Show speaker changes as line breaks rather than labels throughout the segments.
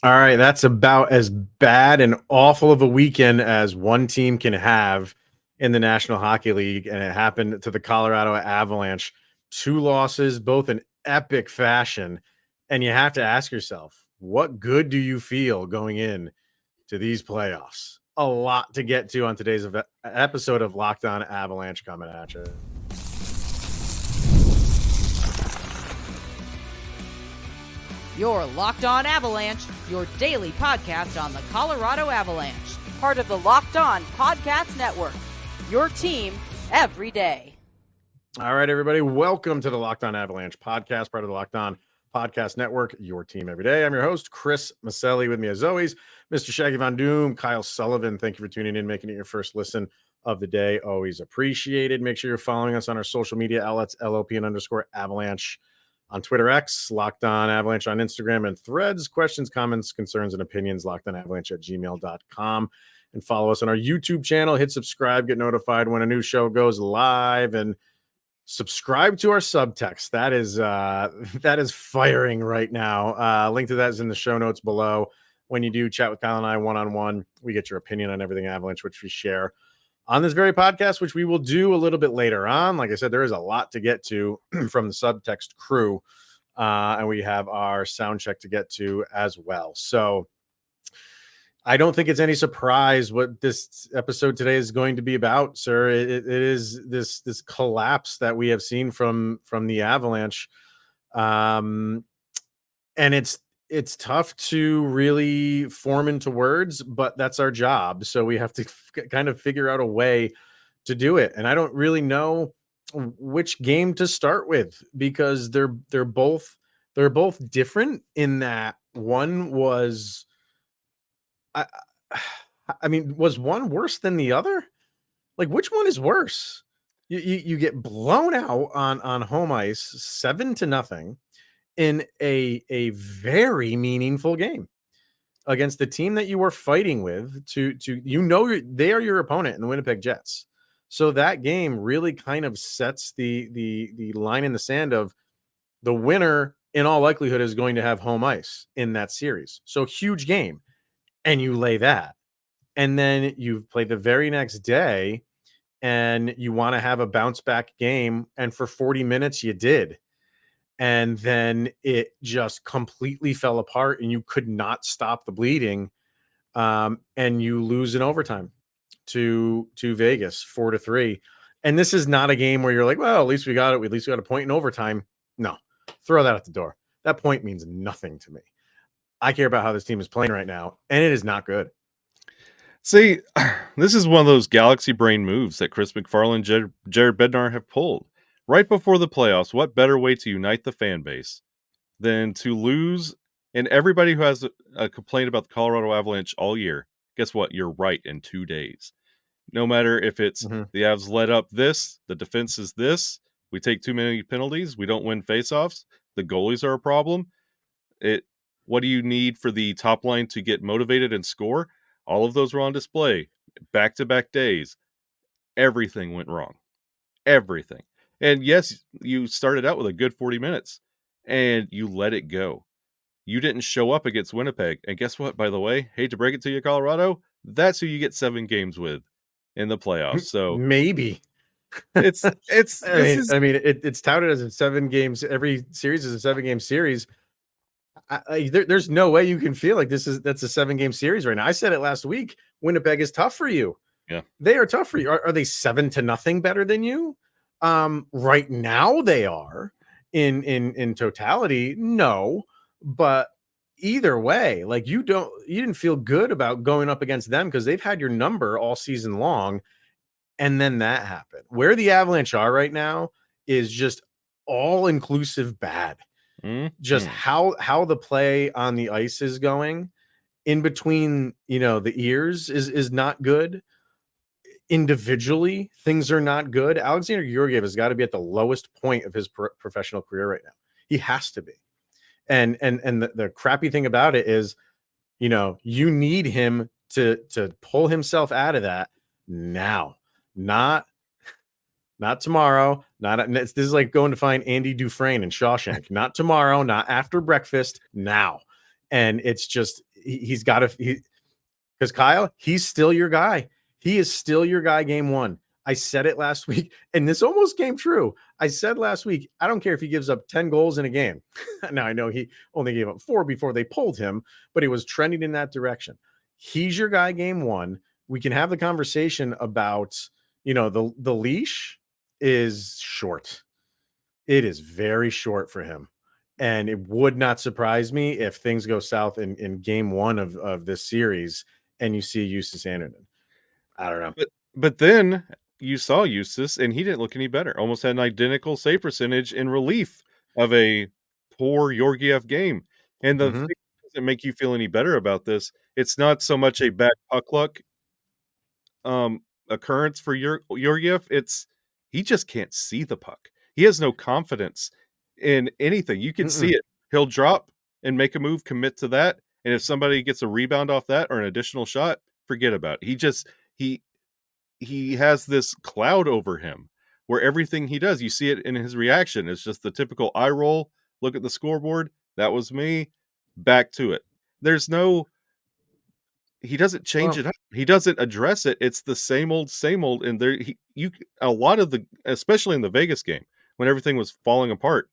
All right, that's about as bad and awful of a weekend as one team can have in the National Hockey League, and it happened to the Colorado Avalanche. 2 losses, both in epic fashion, and you have to ask yourself, what good do you feel going in to these playoffs? A lot to get to on today's episode of Locked On Avalanche coming at you.
You're Locked On Avalanche, your daily podcast on the Colorado Avalanche. Part of the Locked On Podcast Network, your team every day.
All right, everybody, welcome to the Locked On Avalanche podcast, part of the Locked On Podcast Network, your team every day. I'm your host, Chris Maselli. With me, as always, Mr. Shaggy Von Doom, Kyle Sullivan. Thank you for tuning in, making it your first listen of the day. Always appreciated. Make sure you're following us on our social media outlets, LOPN_Avalanche on Twitter X, Locked On Avalanche on Instagram and Threads. Questions, comments, concerns, and opinions, lockedonavalanche@gmail.com. And follow us on our YouTube channel. Hit subscribe, get notified when a new show goes live, and subscribe to our subtext. That is firing right now. Link to that is in the show notes below. When you do chat with Kyle and I one-on-one, we get your opinion on everything Avalanche, which we share on this very podcast, which we will do a little bit later on. Like I said, there is a lot to get to from the Subtext crew, and we have our Soundcheck to get to as well. So I don't think it's any surprise what this episode today is going to be about, sir. It is this collapse that we have seen from the Avalanche, and it's tough to really form into words, but that's our job. So we have to kind of figure out a way to do it. And I don't really know which game to start with, because they're both different in that one was, I mean, was one worse than the other? Like, which one is worse? You get blown out on home ice 7-0 in a very meaningful game against the team that you were fighting with they are your opponent in the Winnipeg Jets. So that game really kind of sets the line in the sand of the winner in all likelihood is going to have home ice in that series. So huge game. And you lay that. And then you play the very next day and you want to have a bounce back game. And for 40 minutes you did. And then it just completely fell apart and you could not stop the bleeding. And you lose in overtime to Vegas 4-3. And this is not a game where you're like, well, at least we got it. At least we got a point in overtime. No, throw that out the door. That point means nothing to me. I care about how this team is playing right now, and it is not good.
See, this is one of those galaxy brain moves that Chris McFarland and Jared Bednar have pulled. Right before the playoffs, what better way to unite the fan base than to lose? And everybody who has a complaint about the Colorado Avalanche all year, guess what? You're right in 2 days. No matter if it's the Avs let up this, the defense is this, we take too many penalties, we don't win faceoffs, the goalies are a problem. What do you need for the top line to get motivated and score? All of those were on display. Back-to-back days. Everything went wrong. Everything. And yes, you started out with a good 40 minutes, and you let it go. You didn't show up against Winnipeg. And guess what, by the way? Hate to break it to you, Colorado. That's who you get 7 games with in the playoffs. So
maybe.
It's
touted as a 7 games. Every series is a 7-game series. There's no way you can feel like that's a 7-game series right now. I said it last week. Winnipeg is tough for you.
Yeah,
they are tough for you. Are they 7-0 better than you? Right now they are in totality. No, but either way, like you didn't feel good about going up against them because they've had your number all season long, and then that happened. Where the Avalanche are right now is just all inclusive bad. Just how the play on the ice is going in between, the ears is not good. Individually, things are not good. Alexander Georgiev has got to be at the lowest point of his professional career right now. He has to be. And the crappy thing about it is, you need him to pull himself out of that now, not tomorrow. This is like going to find Andy Dufresne in Shawshank. Not tomorrow, not after breakfast, now. And it's just he's got to, because Kyle, he's still your guy. He is still your guy game one. I said it last week, and this almost came true. I said last week, I don't care if he gives up 10 goals in a game. Now, I know he only gave up 4 before they pulled him, but he was trending in that direction. He's your guy game one. We can have the conversation about, the leash is short. It is very short for him. And it would not surprise me if things go south in game one of this series and you see Eustace Anderson. I don't know.
But then you saw Eustace, and he didn't look any better. Almost had an identical save percentage in relief of a poor Georgiev game. And the thing doesn't make you feel any better about this. It's not so much a bad puck luck occurrence for Georgiev. It's he just can't see the puck. He has no confidence in anything. You can see it. He'll drop and make a move, commit to that. And if somebody gets a rebound off that or an additional shot, forget about it. He has this cloud over him where everything he does, you see it in his reaction. It's just the typical eye roll, look at the scoreboard. That was me. Back to it. He doesn't change it up. He doesn't address it. It's the same old. And a lot of especially in the Vegas game when everything was falling apart,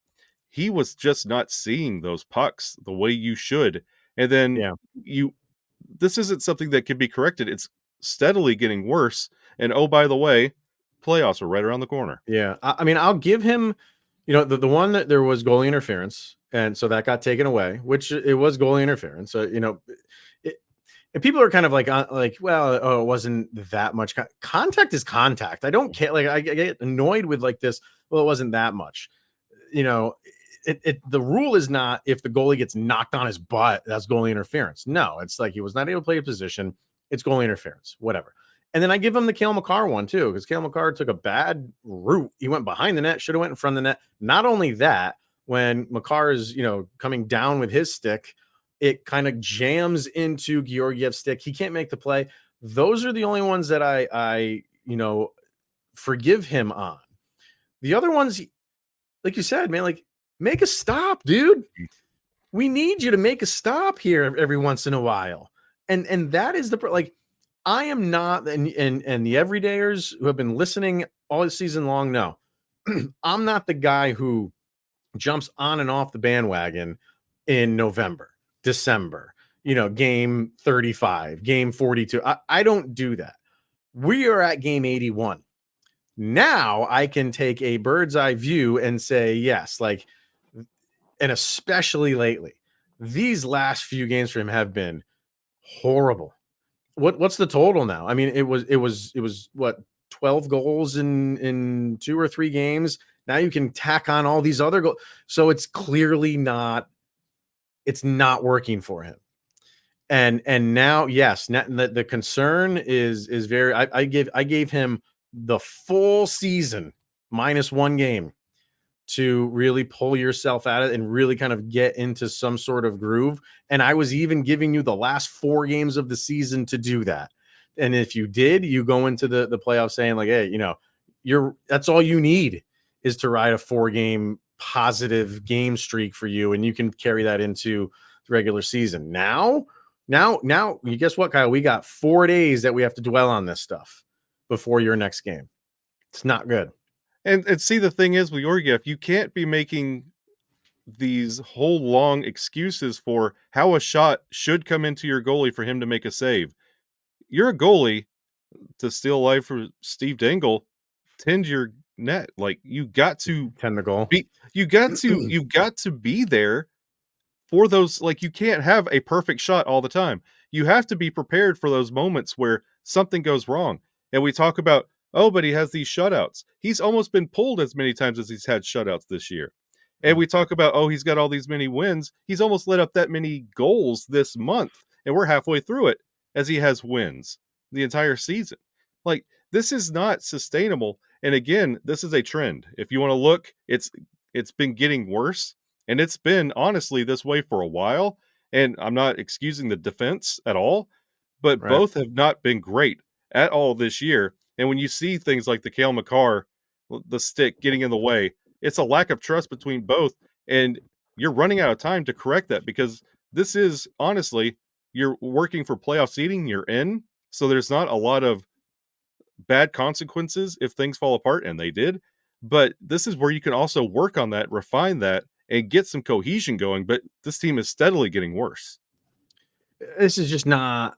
he was just not seeing those pucks the way you should. And then this isn't something that can be corrected. It's steadily getting worse. And oh, by the way, playoffs are right around the corner.
Yeah. I mean, I'll give him, the one that there was goalie interference. And so that got taken away, which it was goalie interference. So, and people are kind of like, well, it wasn't that much. Contact is contact. I don't care. Like, I get annoyed with like this. Well, it wasn't that much. The rule is not if the goalie gets knocked on his butt, that's goalie interference. No, it's like he was not able to play a position. It's goalie interference, whatever. And then I give him the Cale Makar one too, because Cale Makar took a bad route. He went behind the net, should have went in front of the net. Not only that, when Makar is, coming down with his stick, it kind of jams into Georgiev's stick. He can't make the play. Those are the only ones that I forgive him on. The other ones, like you said, man, like make a stop, dude. We need you to make a stop here every once in a while. And that is I am not, and the everydayers who have been listening all season long know, I'm not the guy who jumps on and off the bandwagon in November, December, game 35, game 42. I don't do that. We are at game 81. Now I can take a bird's eye view and say, yes, and especially lately, these last few games for him have been horrible. What's the total now? I mean, it was what, 12 goals in 2 or 3 games. Now you can tack on all these other goals. So it's clearly not working for him. And now, yes, the concern is very, I gave him the full season minus 1 game to really pull yourself out of it and really kind of get into some sort of groove. And I was even giving you the last 4 games of the season to do that. And if you did, you go into the playoffs saying like, hey, that's all you need is to ride a 4-game positive game streak for you. And you can carry that into the regular season. Now, you guess what, Kyle? We got 4 days that we have to dwell on this stuff before your next game. It's not good.
And see, the thing is with Georgiev, you can't be making these whole long excuses for how a shot should come into your goalie for him to make a save. You're a goalie, to steal life from Steve Dangle, tend your net. Like, you got to
tend the goal.
You got to be there for those. Like, you can't have a perfect shot all the time. You have to be prepared for those moments where something goes wrong. And we talk about, oh, but he has these shutouts. He's almost been pulled as many times as he's had shutouts this year. And we talk about, oh, he's got all these many wins. He's almost let up that many goals this month. And we're halfway through it as he has wins the entire season. Like, this is not sustainable. And again, this is a trend. If you want to look, it's been getting worse. And it's been honestly this way for a while. And I'm not excusing the defense at all, but both have not been great at all this year. And when you see things like the Cale Makar, the stick getting in the way, it's a lack of trust between both. And you're running out of time to correct that, because this is honestly you're working for playoff seeding, you're in. So there's not a lot of bad consequences if things fall apart, and they did. But this is where you can also work on that, refine that, and get some cohesion going. But this team is steadily getting worse.
This is just not.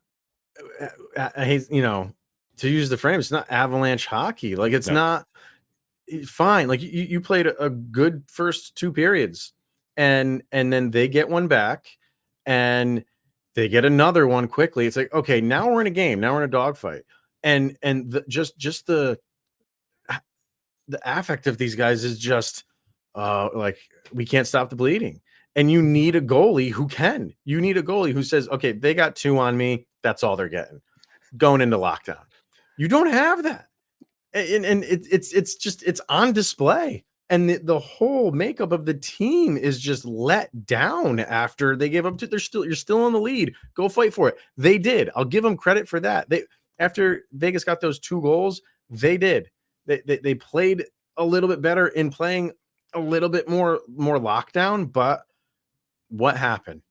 I hate, to use the frame. It's not Avalanche hockey. Like it's
No.
not fine. Like you played a good first 2 periods, and then they get one back, and they get another one quickly. It's like, okay, now we're in a game. Now we're in a dogfight, and just the affect of these guys is just like we can't stop the bleeding. And you need a goalie who can. You need a goalie who says, okay, they got 2 on me. That's all they're getting going into lockdown. You don't have that. And it's on display. And the whole makeup of the team is just let down after they gave up. You're still in the lead. Go fight for it. They did. I'll give them credit for that. After Vegas got those 2 goals, they did. They played a little bit better in playing a little bit more lockdown. But what happened?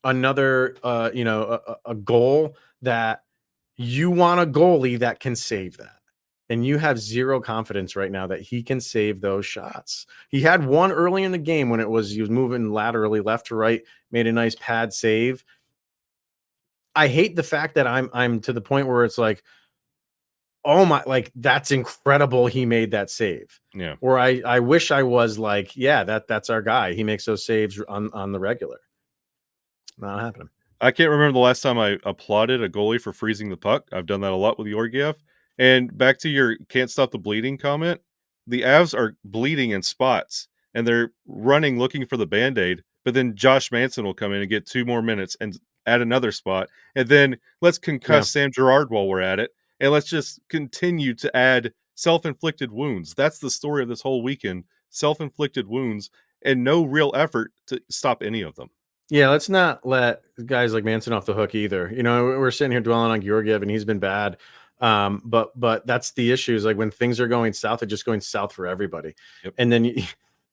Another a goal that you want a goalie that can save that. And you have zero confidence right now that he can save those shots. He had one early in the game when he was moving laterally left to right, made a nice pad save. I hate the fact that I'm to the point where it's like, oh my, like that's incredible. He made that save.
Yeah.
Or I wish I was like, yeah, that's our guy. He makes those saves on the regular. Not happening.
I can't remember the last time I applauded a goalie for freezing the puck. I've done that a lot with Georgiev. And back to your can't stop the bleeding comment, the Avs are bleeding in spots, and they're running looking for the Band-Aid, but then Josh Manson will come in and get 2 more minutes and add another spot. And then let's concuss Sam Girard while we're at it, and let's just continue to add self-inflicted wounds. That's the story of this whole weekend, self-inflicted wounds, and no real effort to stop any of them.
Yeah, let's not let guys like Manson off the hook either. We're sitting here dwelling on Georgiev, and he's been bad. But that's the issue is like when things are going south, it's just going south for everybody.
Yep.
And then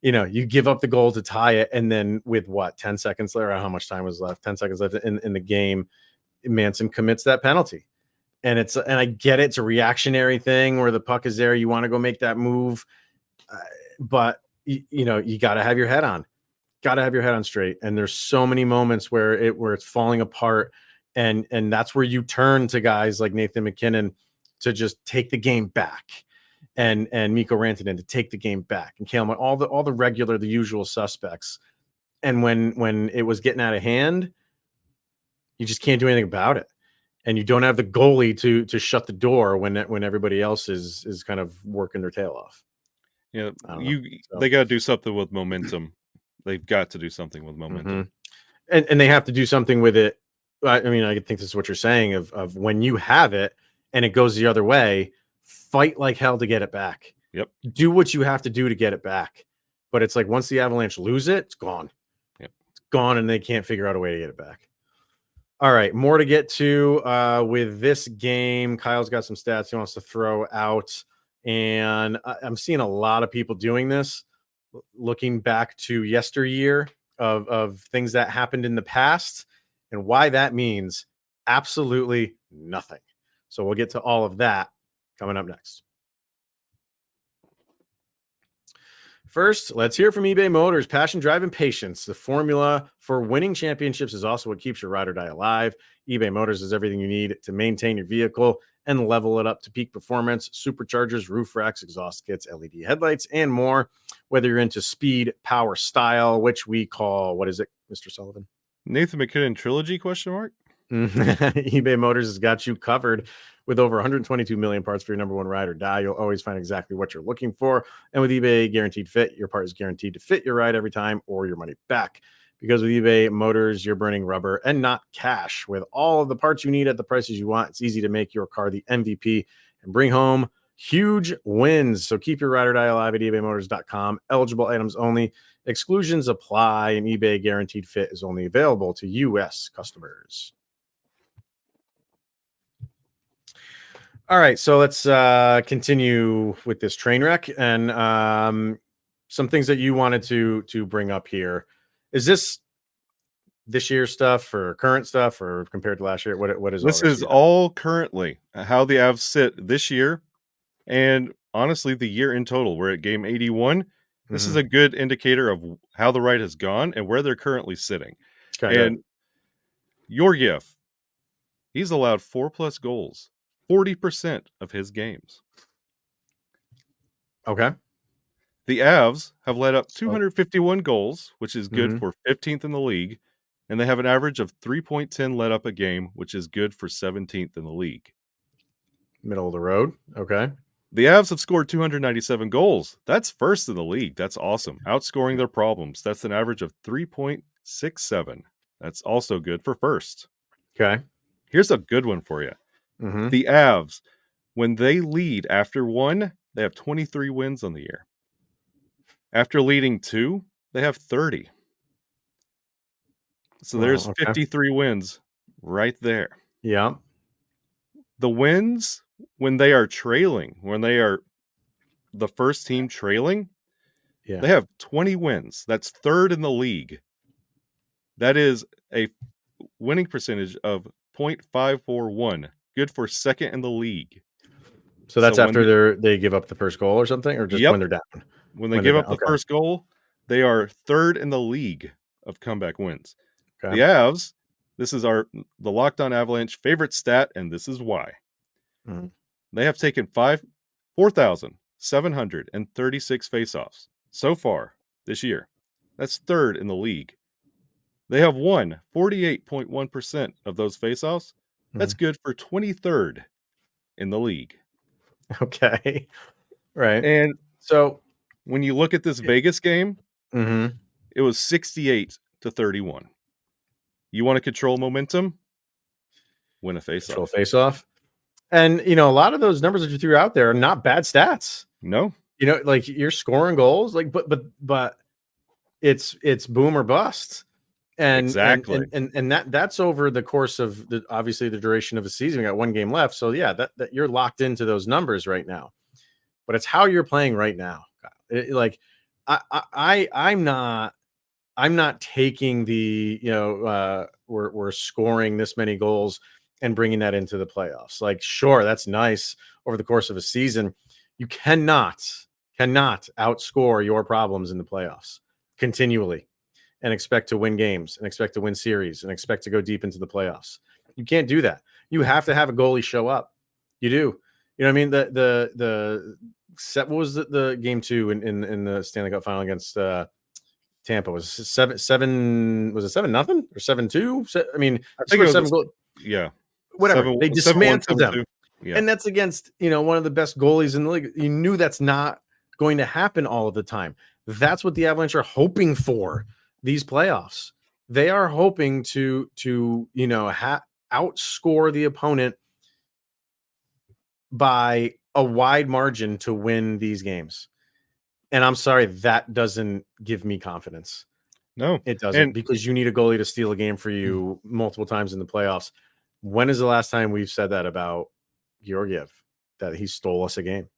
you give up the goal to tie it, and then with 10 seconds left, or how much time was left? 10 seconds left in the game, Manson commits that penalty. And I get it, it's a reactionary thing where the puck is there, you want to go make that move, but you got to have your head on. Got to have your head on straight. And there's so many moments where it's falling apart, and that's where you turn to guys like Nathan McKinnon to just take the game back, and Mikko Rantanen to take the game back, and Kale, all the regular, the usual suspects. And when it was getting out of hand, you just can't do anything about it, and you don't have the goalie to shut the door when everybody else is kind of working their tail off.
Yeah, they got to do something with momentum. They've got to do something with momentum.
Mm-hmm. And they have to do something with it. I mean, I think this is what you're saying of when you have it and it goes the other way, fight like hell to get it back.
Yep.
Do what you have to do to get it back. But it's like once the Avalanche lose it, it's gone.
Yep.
It's gone, and they can't figure out a way to get it back. All right, more to get to with this game. Kyle's got some stats he wants to throw out, and I'm seeing a lot of people doing this, looking back to yesteryear of things that happened in the past and why that means absolutely nothing. So we'll get to all of that coming up next. First, let's hear from eBay Motors. Passion, drive, and patience. The formula for winning championships is also what keeps your ride or die alive. eBay Motors is everything you need to maintain your vehicle and level it up to peak performance. Superchargers, roof racks, exhaust kits, LED headlights, and more. Whether you're into speed, power, style, which we call, what is it, Mr. Sullivan?
Nathan McKinnon trilogy, question mark?
eBay Motors has got you covered with over 122 million parts for your number one ride or die. You'll always find exactly what you're looking for. And with eBay Guaranteed Fit, your part is guaranteed to fit your ride every time or your money back. Because with eBay Motors, you're burning rubber and not cash. With all of the parts you need at the prices you want, it's easy to make your car the MVP and bring home huge wins. So keep your ride or die alive at ebaymotors.com. Eligible items only. Exclusions apply, and eBay Guaranteed Fit is only available to U.S. customers. All right, so let's continue with this train wreck and some things that you wanted to bring up here. Is this this year's stuff or current stuff or compared to last year? What is all
This is all currently how the Avs sit this year, and honestly, the year in total. We're at game 81. This is a good indicator of how the right has gone and where they're currently sitting.
Okay,
And Georgiev, he's allowed 4+ goals, 40% of his games.
okay.
The Avs have let up 251 goals, which is good
Mhm.
for 15th in the league, and they have an average of 3.10 let up a game, which is good for 17th in the league.
Middle of the road. Okay.
The Avs have scored 297 goals. That's first in the league. That's awesome. Outscoring their problems. That's an average of 3.67. That's also good for first.
Okay.
Here's a good one for you.
Mhm.
The Avs, when they lead after 1, they have 23 wins on the year. After leading 2, they have 30. So there's
okay.
53 wins right there.
Yeah.
The wins when they are trailing, when they are the first team trailing,
Yeah.
they have 20 wins. That's third in the league. That is a winning percentage of .541, good for second in the league.
So that's
when
after they give up the first goal or something, or just
Yep.
when they're down?
When they
When
give
they're
up
down,
the
okay.
first goal, they are third in the league of comeback wins.
Okay.
The Avs, this is the Locked On Avalanche favorite stat, and this is why.
Mhm.
They have taken 4,736 faceoffs so far this year. That's third in the league. They have won 48.1% of those faceoffs. That's good for 23rd in the league.
Okay. Right.
And
So
when you look at this Vegas game,
Mhm.
it was 68-31. You want to control momentum? Win a
Control
faceoff.
face-off. And, a lot of those numbers that you threw out there are not bad stats.
No,
Like you're scoring goals, like, but it's boom or bust. And
exactly.
that's over the course of obviously the duration of the season. We got one game left. So yeah, that you're locked into those numbers right now. But it's how you're playing right now. Like I'm not taking the, we're scoring this many goals and bringing that into the playoffs. Like, sure, that's nice over the course of a season. You cannot outscore your problems in the playoffs continually and expect to win games and expect to win series and expect to go deep into the playoffs. You can't do that. You have to have a goalie show up. You do. You know what I mean? The set, what was the game 2 in the Stanley Cup final against Tampa? Was 7 was it 7-0 or 7-2? I mean,
I
they
think it
scored
was
7 goals.
yeah.
Whatever. They
7-1,
dismantled them.
7-2. Yeah.
And that's against, one of the best goalies in the league. You knew that's not going to happen all of the time. That's what the Avalanche are hoping for these playoffs. They are hoping to outscore the opponent by a wide margin to win these games. And I'm sorry, that doesn't give me confidence.
No.
It doesn't, because you need a goalie to steal a game for you multiple times in the playoffs. When is the last time we've said that about Georgiev, that he stole us a game?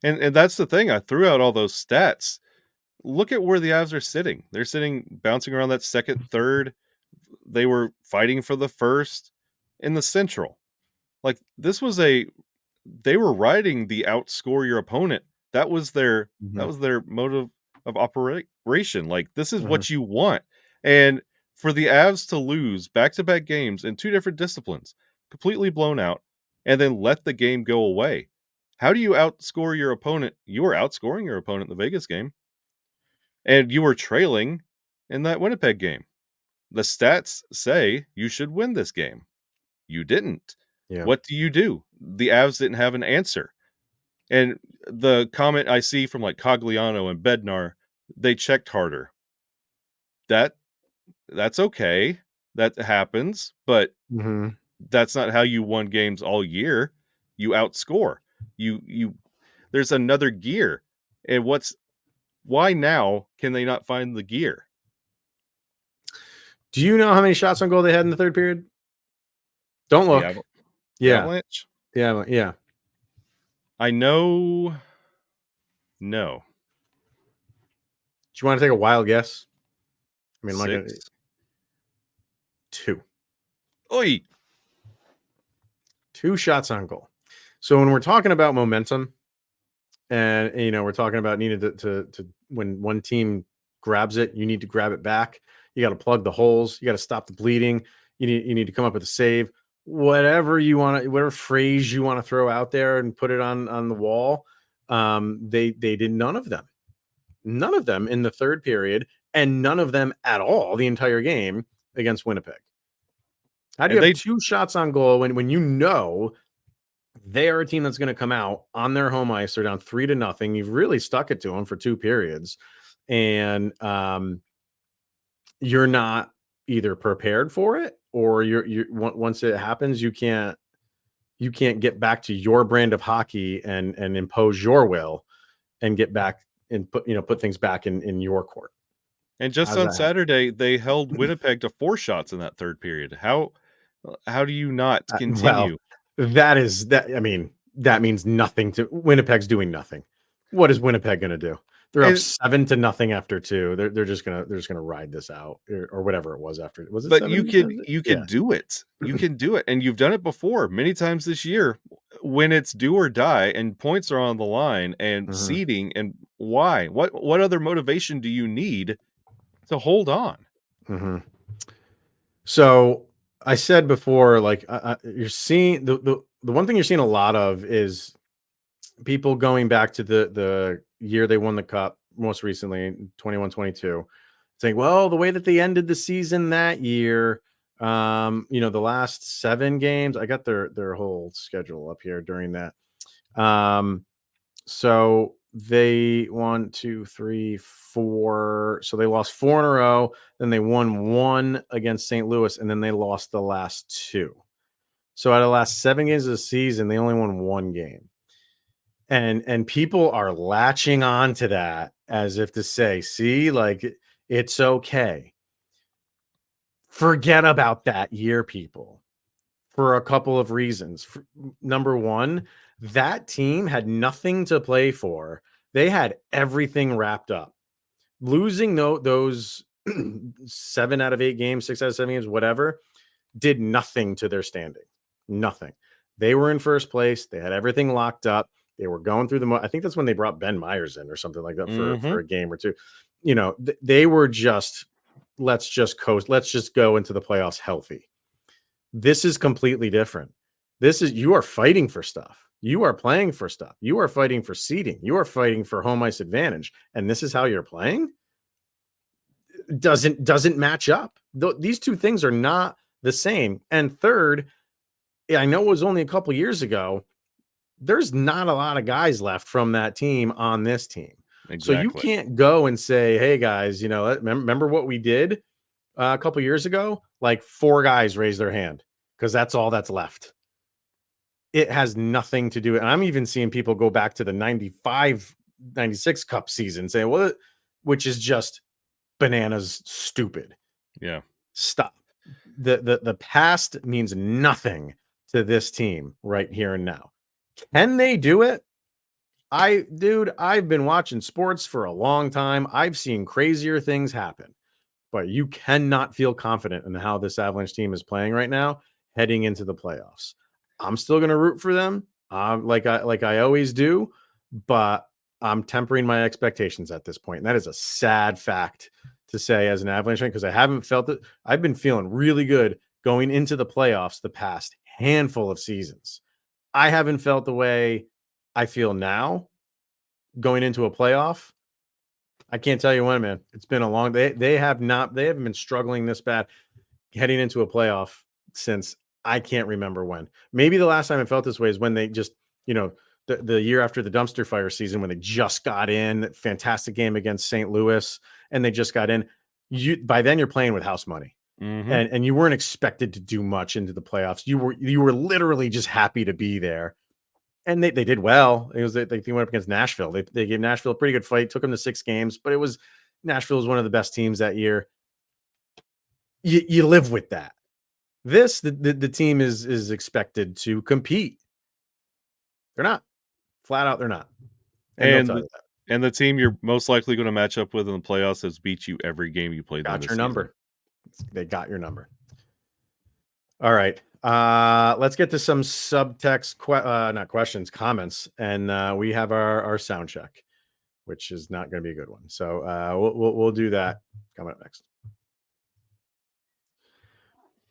And that's the thing. I threw out all those stats. Look at where the Avs are sitting. They're sitting bouncing around that second, third. They were fighting for the first in the Central. Like they were riding the outscore your opponent. That was their motive of operation. Like this is what you want. And for the Avs to lose back-to-back games in 2 different disciplines, completely blown out, and then let the game go away. How do you outscore your opponent? You were outscoring your opponent in the Vegas game. And you were trailing in that Winnipeg game. The stats say you should win this game. You didn't.
Yeah.
What do? The Avs didn't have an answer. And the comment I see from like Cogliano and Bednar, they checked harder. That's okay. That happens, but that's not how you won games all year. You outscore. You there's another gear. And why now can they not find the gear?
Do you know how many shots on goal they had in the third period? Don't look.
The Avalanche?
Yeah.
I know. No.
Do you want to take a wild guess? I mean,
6. Oi.
2 shots on goal. So when we're talking about momentum, and we're talking about needed to when one team grabs it, you need to grab it back. You got to plug the holes. You got to stop the bleeding. You need to come up with a save. Whatever you want to, whatever phrase you want to throw out there and put it on the wall. They did none of them in the third period, and none of them at all the entire game against Winnipeg. How do you have 2 shots on goal when you know they are a team that's going to come out on their home ice? They're down 3-0. You've really stuck it to them for 2 periods, and you're not either prepared for it, or you're once it happens, you can't get back to your brand of hockey and impose your will and get back and put things back in your court.
And just on Saturday, they held Winnipeg to 4 shots in that third period. How do you not continue?
That means nothing to Winnipeg's doing nothing. What is Winnipeg going to do? They're up 7-0 after 2. They're just gonna ride this out, or whatever it was after. Was it?
But you can do it. You can do it, and you've done it before many times this year. When it's do or die, and points are on the line, and seeding, and why? What other motivation do you need to hold on?
So I said before, like you're seeing the one thing you're seeing a lot of is people going back to the year they won the cup most recently, 21-22, saying, well, the way that they ended the season that year, the last 7 games, I got their whole schedule up here during that. So they 1, 2, 3, 4. So they lost 4 in a row. Then they won 1 against St. Louis, and then they lost the last 2. So out of the last 7 games of the season, they only won 1 game. And people are latching on to that as if to say, see, like, it's okay. Forget about that year, people, for a couple of reasons. Number one, that team had nothing to play for. They had everything wrapped up. Losing those 7 out of 8 games, 6 out of 7 games, whatever, did nothing to their standing. Nothing. They were in first place. They had everything locked up. They were going through I think that's when they brought Ben Myers in or something like that for a game or 2. They were just, let's just coast. Let's just go into the playoffs healthy. This is completely different. You are fighting for stuff. You are playing for stuff. You are fighting for seeding. You are fighting for home ice advantage. And this is how you're playing? Doesn't match up. These 2 things are not the same. And third, I know it was only a couple years ago. There's not a lot of guys left from that team on this team. Exactly. So you can't go and say, hey, guys, remember what we did a couple years ago? Like 4 guys raised their hand because that's all that's left. It has nothing to do. And I'm even seeing people go back to the 95, 96 Cup season saying, well, which is just bananas stupid.
Yeah.
Stop. The past means nothing to this team right here and now. Can they do it? I've been watching sports for a long time. I've seen crazier things happen, but you cannot feel confident in how this Avalanche team is playing right now, heading into the playoffs. I'm still going to root for them, like I always do, but I'm tempering my expectations at this point. And that is a sad fact to say as an Avalanche fan, because I haven't felt it. I've been feeling really good going into the playoffs the past handful of seasons. I haven't felt the way I feel now going into a playoff. I can't tell you when, man. It's been a long they haven't been struggling this bad heading into a playoff since I can't remember when. Maybe the last time I felt this way is when they just, the year after the dumpster fire season, when they just got in, fantastic game against St. Louis, and they just got in. By then you're playing with house money. And you weren't expected to do much into the playoffs. You were literally just happy to be there. And they did well. They went up against Nashville. They gave Nashville a pretty good fight, took them to 6 games, but Nashville was one of the best teams that year. You live with that. The team is expected to compete. They're not. Flat out, they're not.
And the team you're most likely going to match up with in the playoffs has beat you every game you played.
Got your number. They got your number. All right. Let's get to some subtext, not questions, comments, and we have our sound check, which is not going to be a good one. So we'll do that coming up next.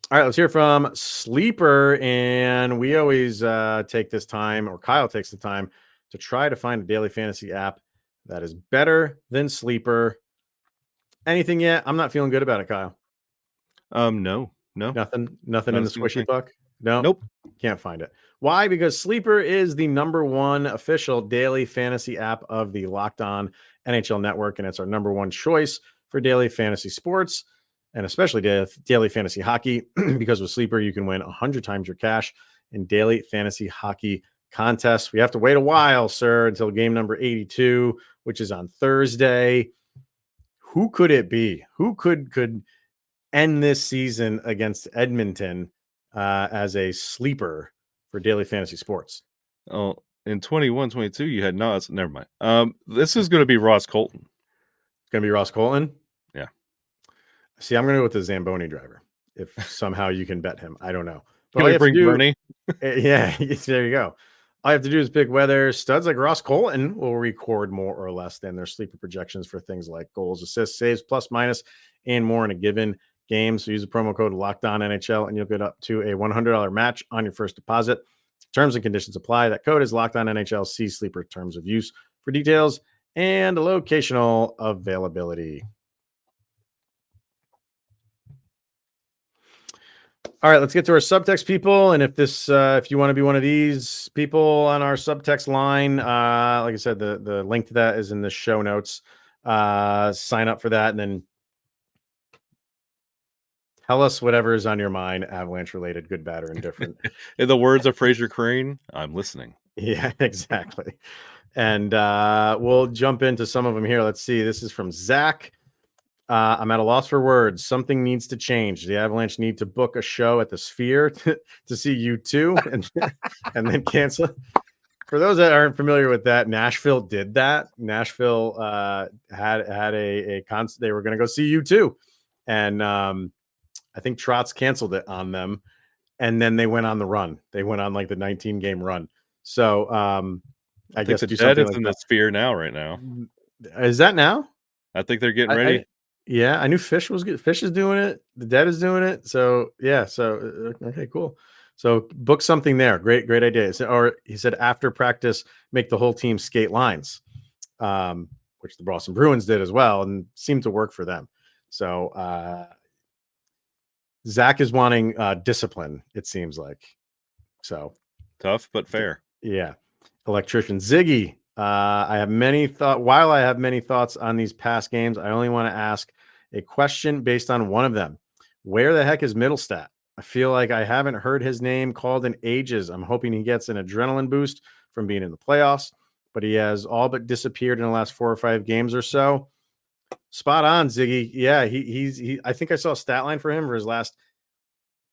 All right, let's hear from Sleeper, and we always take this time, or Kyle takes the time to try to find a daily fantasy app that is better than Sleeper. Anything yet? I'm not feeling good about it, Kyle.
No.
Nothing
Not
in
a
the
single
squishy
thing.
puck. No,
Nope.
can't find it. Why? Because Sleeper is the #1 official daily fantasy app of the Locked On NHL Network, and it's our #1 choice for daily fantasy sports, and especially daily fantasy hockey. Because with Sleeper, you can win 100 times your cash in daily fantasy hockey contests. We have to wait a while, sir, until game number 82, which is on Thursday. Who could it be? Who could end this season against Edmonton as a sleeper for daily fantasy sports?
Oh, in 21-22, you had Nas. Never mind. This is going to be Ross Colton.
It's going to be Ross Colton?
Yeah.
See, I'm going to go with the Zamboni driver. If somehow you can bet him. I don't know. But
Can we bring Bernie?
Yeah, there you go. All you have to do is pick whether studs like Ross Colton will record more or less than their sleeper projections for things like goals, assists, saves, plus, minus, and more in a given game. So use the promo code LOCKEDONNHL and you'll get up to a $100 match on your first deposit. Terms and conditions apply. That code is LOCKEDONNHL. See Sleeper terms of use for details and locational availability. All right, let's get to our subtext people. And if you want to be one of these people on our subtext line, like I said, the link to that is in the show notes. Sign up for that, and then tell us whatever is on your mind, Avalanche related, good, bad, or indifferent.
In the words of Fraser Crane, I'm listening.
Yeah, exactly. And we'll jump into some of them here. Let's see. This is from Zach. I'm at a loss for words. Something needs to change. The Avalanche need to book a show at the Sphere to see U2 and then cancel. For those that aren't familiar with that, Nashville did that. Nashville had a concert. They were going to go see U2, and I think Trotz canceled it on them, and then they went on the run. They went on like the 19-game run. So I guess
the
do
Dead
something
is
like
in
that.
the Sphere now, right now.
Is that now?
I think they're getting ready.
Yeah, I knew Fish was good. Fish is doing it. The Dead is doing it. So yeah. So okay, cool. So book something there. Great idea. So, or he said after practice, make the whole team skate lines, which the Boston Bruins did as well, and seemed to work for them. So Zach is wanting discipline. It seems like. So
Tough but fair.
Yeah. Electrician Ziggy. I have many thoughts on these past games, I only want to ask a question based on one of them. Where the heck is Middlestat? I feel like I haven't heard his name called in ages. I'm hoping he gets an adrenaline boost from being in the playoffs, but he has all but disappeared in the last 4 or 5 games or so. Spot on, Ziggy. Yeah, he I think I saw a stat line for him for his last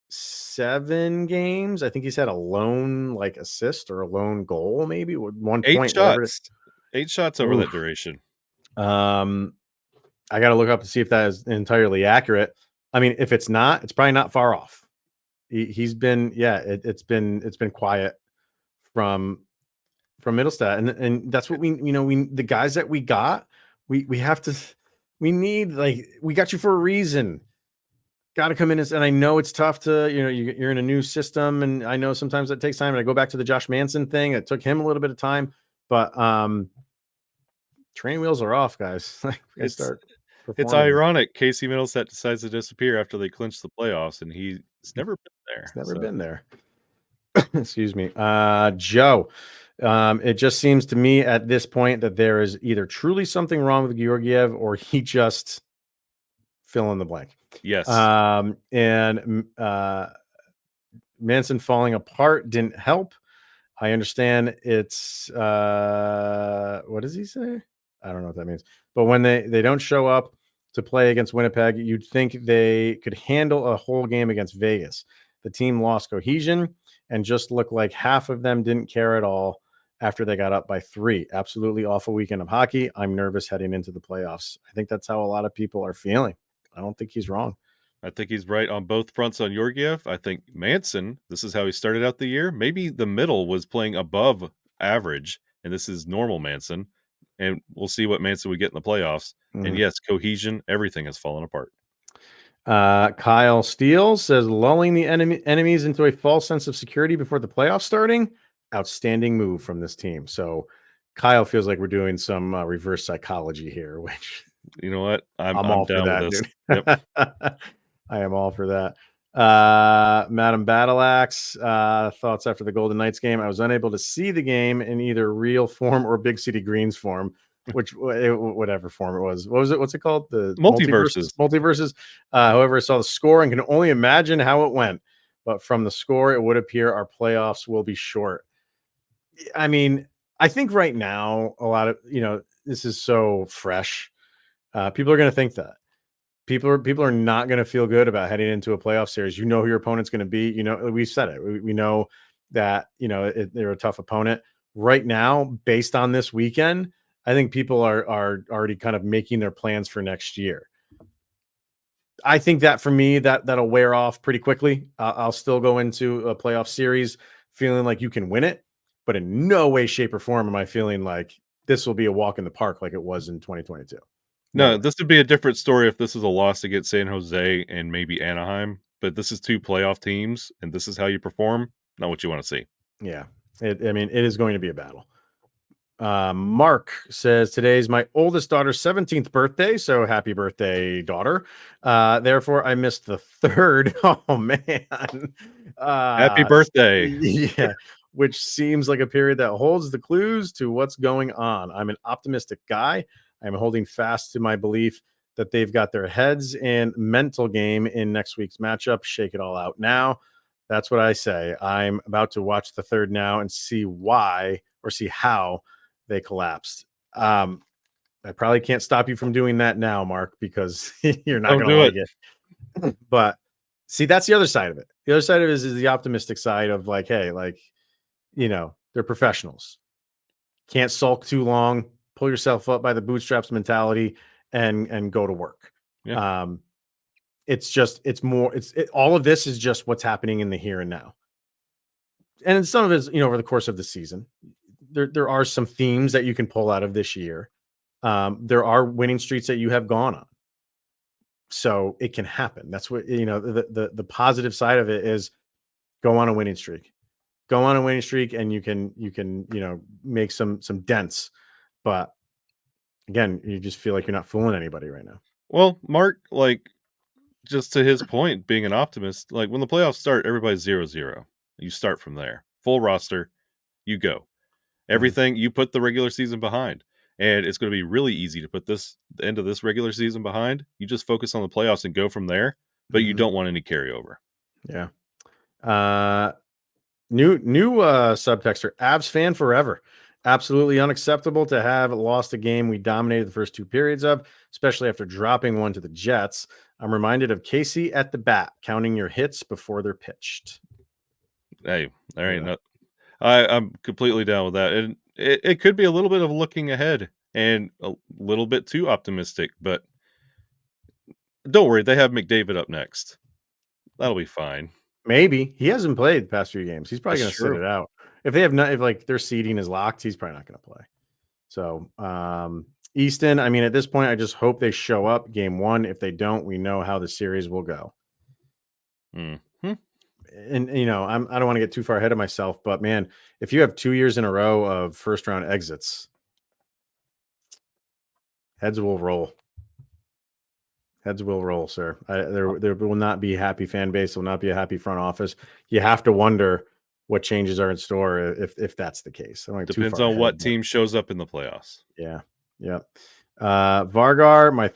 7 games. I think he's had a lone assist or a lone goal, maybe with 1
8
point.
shots. 8 shots over that duration.
I got to look up to see if that is entirely accurate. I mean, if it's not, it's probably not far off. He's been, it's been quiet from Middlestat, and that's what we the guys that we got, we need, we got you for a reason. Got to come in and I know it's tough to, you're in a new system, and I know sometimes that takes time. And I go back to the Josh Manson thing. It took him a little bit of time, but train wheels are off, guys.
It's ironic. Casey Middlestat decides to disappear after they clinch the playoffs, and he's never been there.
He's never been there. Excuse me. Joe, it just seems to me at this point that there is either truly something wrong with Georgiev or he just fill in the blank.
Yes.
And Manson falling apart didn't help. I understand it's what does he say? I don't know what that means. But when they don't show up to play against Winnipeg, you'd think they could handle a whole game against Vegas. The team lost cohesion and just looked like half of them didn't care at all after they got up by 3. Absolutely awful weekend of hockey. I'm nervous heading into the playoffs. I think that's how a lot of people are feeling. I don't think he's wrong.
I think he's right on both fronts on Georgiev. I think Manson, this is how he started out the year. Maybe the middle was playing above average, and this is normal Manson. And we'll see what Manson we get in the playoffs. And yes, cohesion, everything has fallen apart.
Kyle Steele says lulling the enemies into a false sense of security before the playoffs starting. Outstanding move from this team. So Kyle feels like we're doing some reverse psychology here, which
you know what? I'm
all
down
for that,
with this.
dude.
Yep.
I am all for that. Madam Battleaxe, thoughts after the Golden Knights game. I was unable to see the game in either real form or Big City Greens form, which whatever form it was. What was it? What's it called? The multiverses. However, I saw the score and can only imagine how it went. But from the score, it would appear our playoffs will be short. I mean, I think right now, a lot of, this is so fresh. People are going to think that. People are not going to feel good about heading into a playoff series. You know who your opponent's going to be. We've said it. We know that, they're a tough opponent. Right now, based on this weekend, I think people are already kind of making their plans for next year. I think that for me, that'll wear off pretty quickly. I'll still go into a playoff series feeling like you can win it, but in no way, shape, or form am I feeling like this will be a walk in the park like it was in 2022.
No, this would be a different story if this is a loss against San Jose and maybe Anaheim, but this is two playoff teams, and this is how you perform, not what you want to see.
Yeah. It is going to be a battle. Mark says, today's my oldest daughter's 17th birthday, so happy birthday, daughter. Therefore, I missed the third. Oh, man.
Happy birthday.
Yeah. Which seems like a period that holds the clues to what's going on. I'm an optimistic guy. I'm holding fast to my belief that they've got their heads and mental game in next week's matchup. Shake it all out now. That's what I say. I'm about to watch the third now and see how they collapsed. I probably can't stop you from doing that now, Mark, because you're not going to like it. But see, that's the other side of it. The other side of it is the optimistic side of like, hey, like, they're professionals. Can't sulk too long. Pull yourself up by the bootstraps mentality and go to work.
Yeah.
All of this is just what's happening in the here and now. And some of it is, over the course of the season, there are some themes that you can pull out of this year. There are winning streaks that you have gone on. So it can happen. That's what, the positive side of it is go on a winning streak. Go on a winning streak and you can make some dents. But again, you just feel like you're not fooling anybody right now.
Well, Mark, like, just to his point, being an optimist, like when the playoffs start, everybody's 0-0. You start from there. Full roster, you go. Everything, you put the regular season behind. And it's going to be really easy to put the end of this regular season behind. You just focus on the playoffs and go from there, but you don't want any carryover.
Yeah. New subtexter, Avs fan forever. Absolutely unacceptable to have lost a game we dominated the first two periods of, especially after dropping one to the Jets. I'm reminded of Casey at the bat, counting your hits before they're pitched.
Hey, all right. Yeah. I'm completely down with that. And it could be a little bit of looking ahead and a little bit too optimistic, but don't worry. They have McDavid up next. That'll be fine.
Maybe. He hasn't played the past few games. He's probably going to sit it out. If their seeding is locked, he's probably not going to play. So, Easton, I mean, at this point, I just hope they show up game one. If they don't, we know how the series will go.
Mm-hmm.
And, I don't want to get too far ahead of myself, but man, if you have 2 years in a row of first round exits, heads will roll. Heads will roll, sir. There will not be a happy fan base. There will not be a happy front office. You have to wonder what changes are in store if that's the case.
Depends on what team shows up in the playoffs.
Yeah. Yeah. Vargar, my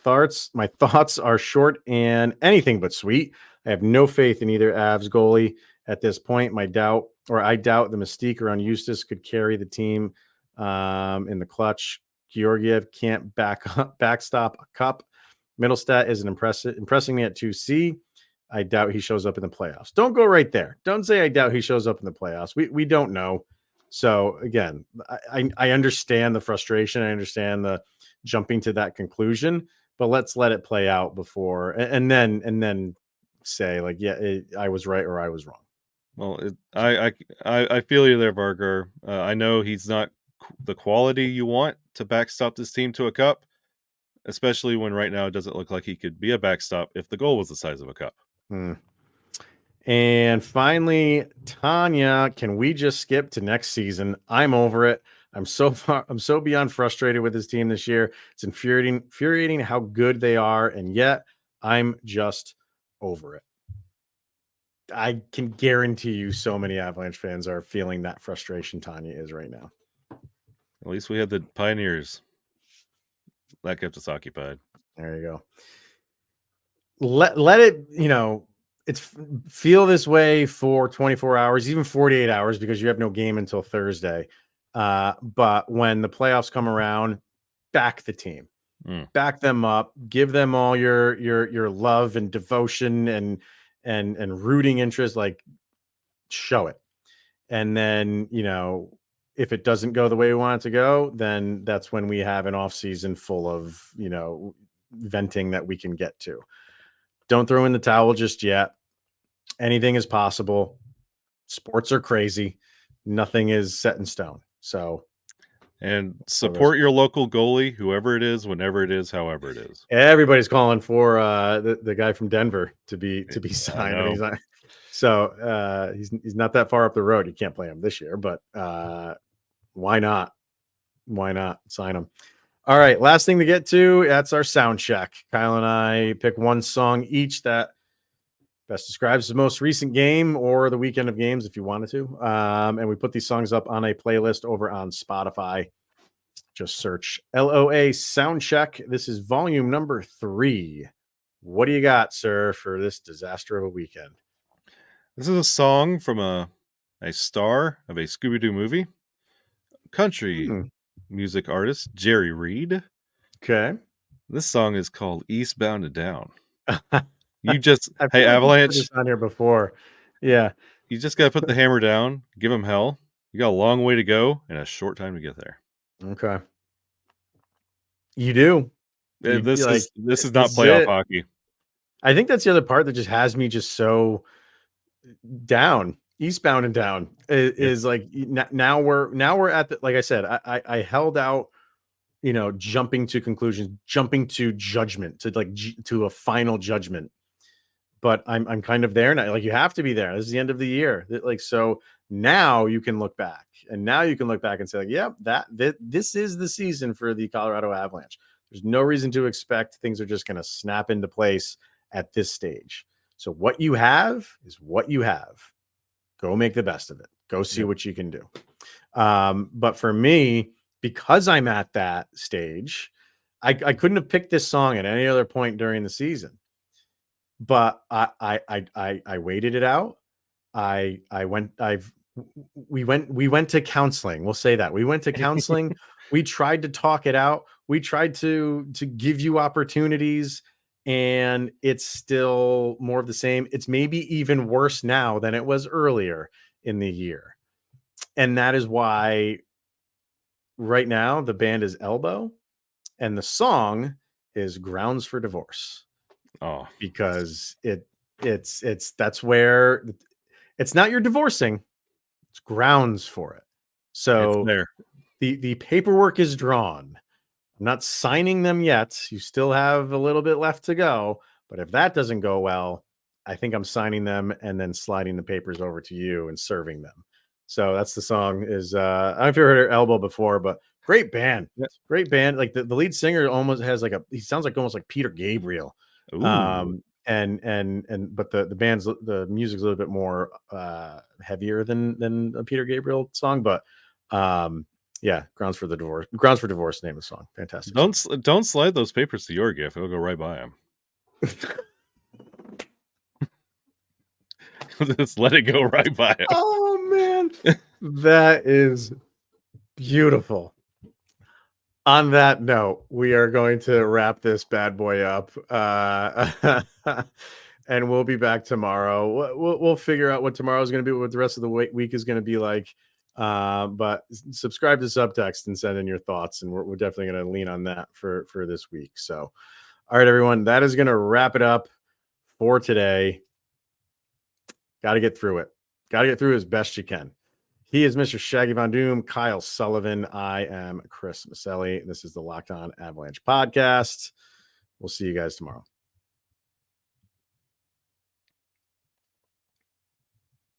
thoughts are short and anything but sweet. I have no faith in either Avs goalie at this point. I doubt the mystique around Eustace could carry the team in the clutch. Georgiev can't backstop a cup. Middlestat isn't impressing me at 2C. I doubt he shows up in the playoffs. Don't go right there. Don't say I doubt he shows up in the playoffs. We don't know. So again, I understand the frustration. I understand the jumping to that conclusion, but let's let it play out before and then say like, yeah, I was right or I was wrong.
Well, I feel you there, Vargar. I know he's not the quality you want to backstop this team to a cup, especially when right now it doesn't look like he could be a backstop if the goal was the size of a cup.
And finally, Tanya, can we just skip to next season? I'm over it. I'm so beyond frustrated with this team this year. It's infuriating how good they are, and yet I'm just over it. I can guarantee you so many Avalanche fans are feeling that frustration Tanya is right now.
At least we had the Pioneers. That kept us occupied.
There you go. Let it, it's feel this way for 24 hours, even 48 hours, because you have no game until Thursday. But when the playoffs come around, back the team, back them up, give them all your love and devotion and rooting interest, like show it. And then, if it doesn't go the way we want it to go, then that's when we have an off season full of, venting that we can get to. Don't throw in the towel just yet. Anything is possible. Sports are crazy. Nothing is set in stone. So,
and support your local goalie, whoever it is, whenever it is, however it is.
Everybody's calling for the guy from Denver to be signed.
I
he's not, so he's not that far up the road. You can't play him this year, but why not? Why not sign him? All right, last thing to get to, that's our sound check. Kyle and I pick one song each that best describes the most recent game or the weekend of games if you wanted to. And we put these songs up on a playlist over on Spotify. Just search LOA Soundcheck. This is volume number 3. What do you got, sir, for this disaster of a weekend?
This is a song from a star of a Scooby-Doo movie. Country music artist Jerry Reed.
Okay.
This song is called Eastbound and Down. You just
hey,
Avalanche,
this on here before. Yeah.
You just gotta put the hammer down, give them hell. You got a long way to go and a short time to get there.
Okay. You do.
This is not playoff hockey.
I think that's the other part that just has me just so down. Eastbound and down is like now we're at the, like I said, I held out, jumping to conclusions, jumping to judgment, to a final judgment. But I'm kind of there now. Like, you have to be there. This is the end of the year. Like, so now you can look back, and now you can look back and say, like, yeah, this is the season for the Colorado Avalanche. There's no reason to expect things are just going to snap into place at this stage. So what you have is what you have. Go make the best of it. Go see what you can do. But for me, because I'm at that stage, I couldn't have picked this song at any other point during the season. But I waited it out. We went to counseling. We'll say that we went to counseling. We tried to talk it out. We tried to give you opportunities, and it's still more of the same. It's maybe even worse now than it was earlier in the year. And that is why right now the band is Elbow and the song is Grounds for Divorce.
Oh,
because that's where it's not you're divorcing, it's grounds for it. So the paperwork is drawn. I'm not signing them yet. You still have a little bit left to go. But if that doesn't go well, I think I'm signing them and then sliding the papers over to you and serving them. So that's the song. Is I don't know if you've heard Elbow before, but great band.
Yeah.
Great band. Like the lead singer almost has he sounds like almost like Peter Gabriel.
Ooh.
But the band's, the music's a little bit more heavier than a Peter Gabriel song, but yeah, Grounds for Divorce, name of the song. Fantastic.
Don't slide those papers to your gift. It'll go right by him. Just let it go right by him.
Oh man, that is beautiful. On that note, we are going to wrap this bad boy up, and we'll be back tomorrow. We'll figure out what tomorrow is going to be, what the rest of the week is going to be like. But subscribe to Subtext and send in your thoughts, and we're definitely going to lean on that for this week. So, all right, everyone, that is going to wrap it up for today. Got to get through it. Got to get through it as best you can. He is Mr. Shaggy Von Doom, Kyle Sullivan. I am Chris Maselli. This is the Locked On Avalanche podcast. We'll see you guys tomorrow.